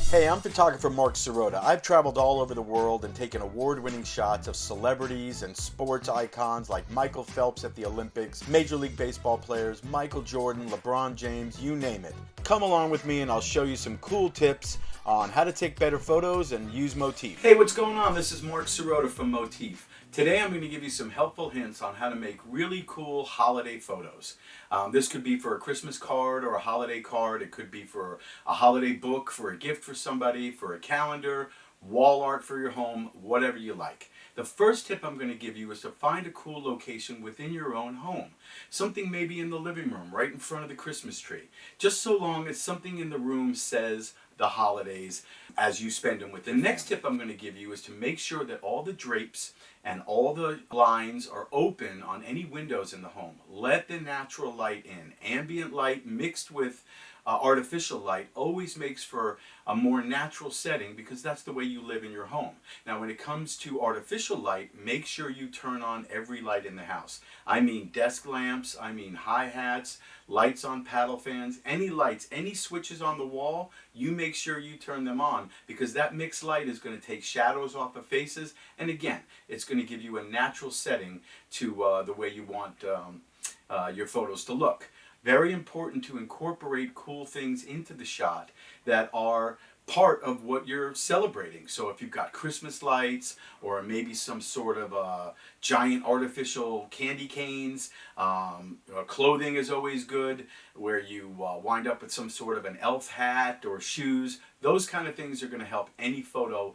Hey, I'm photographer Mark Sirota. I've traveled all over the world and taken award-winning shots of celebrities and sports icons like Michael Phelps at the Olympics, Major League Baseball players, Michael Jordan, LeBron James, you name it. Come along with me and I'll show you some cool tips on how to take better photos and use Motif. Hey, what's going on? This is Mark Sirota from Motif. Today I'm going to give you some helpful hints on how to make really cool holiday photos. This could be for a Christmas card or a holiday card. It could be for a holiday book, for a gift for somebody, for a calendar, wall art for your home, whatever you like. The first tip I'm going to give you is to find a cool location within your own home. Something maybe in the living room, right in front of the Christmas tree. Just so long as something in the room says the holidays as you spend them with. The next tip I'm going to give you is to make sure that all the drapes and all the blinds are open on any windows in the home. Let the natural light in. Ambient light mixed with artificial light always makes for a more natural setting because that's the way you live in your home. Now when it comes to artificial light, make sure you turn on every light in the house. I mean desk lamps, I mean hi-hats, lights on paddle fans, any lights, any switches on the wall, you make sure you turn them on because that mixed light is going to take shadows off of faces, and again, it's going to give you a natural setting to the way you want your photos to look. Very important to incorporate cool things into the shot that are part of what you're celebrating. So if you've got Christmas lights or maybe some sort of giant artificial candy canes, clothing is always good, where you wind up with some sort of an elf hat or shoes. Those kind of things are going to help any photo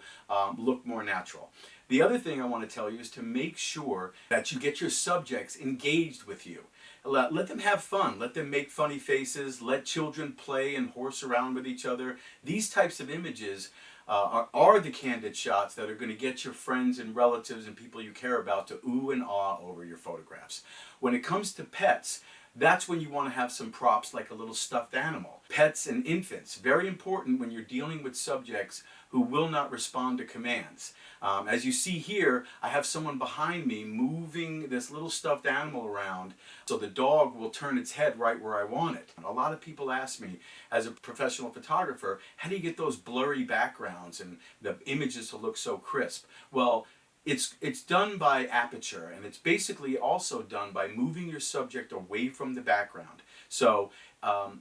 look more natural. The other thing I want to tell you is to make sure that you get your subjects engaged with you. Let them have fun. Let them make funny faces. Let children play and horse around with each other. These types of images are the candid shots that are going to get your friends and relatives and people you care about to ooh and ah over your photographs. When it comes to pets, that's when you want to have some props like a little stuffed animal. Pets and infants, very important when you're dealing with subjects who will not respond to commands. As you see here, I have someone behind me moving this little stuffed animal around so the dog will turn its head right where I want it. A lot of people ask me, as a professional photographer, how do you get those blurry backgrounds and the images to look so crisp? Well, it's done by Aperture, and it's basically also done by moving your subject away from the background. So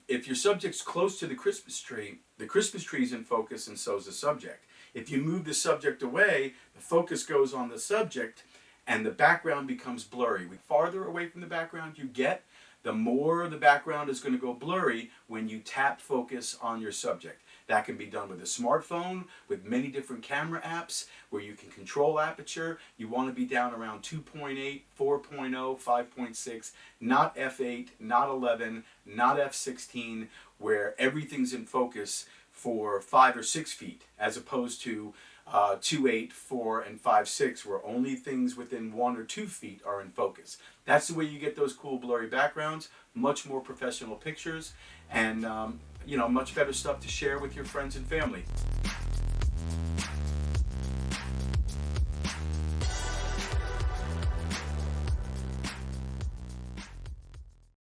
if your subject's close to the Christmas tree's in focus and so is the subject. If you move the subject away, the focus goes on the subject and the background becomes blurry. The farther away from the background you get, the more the background is going to go blurry when you tap focus on your subject. That can be done with a smartphone, with many different camera apps where you can control aperture. You want to be down around 2.8, 4.0, 5.6, not f8, not 11, not f16, where everything's in focus for 5 or 6 feet, as opposed to 2, 8, 4, and 5, 6, where only things within 1 or 2 feet are in focus. That's the way you get those cool blurry backgrounds, much more professional pictures, and much better stuff to share with your friends and family.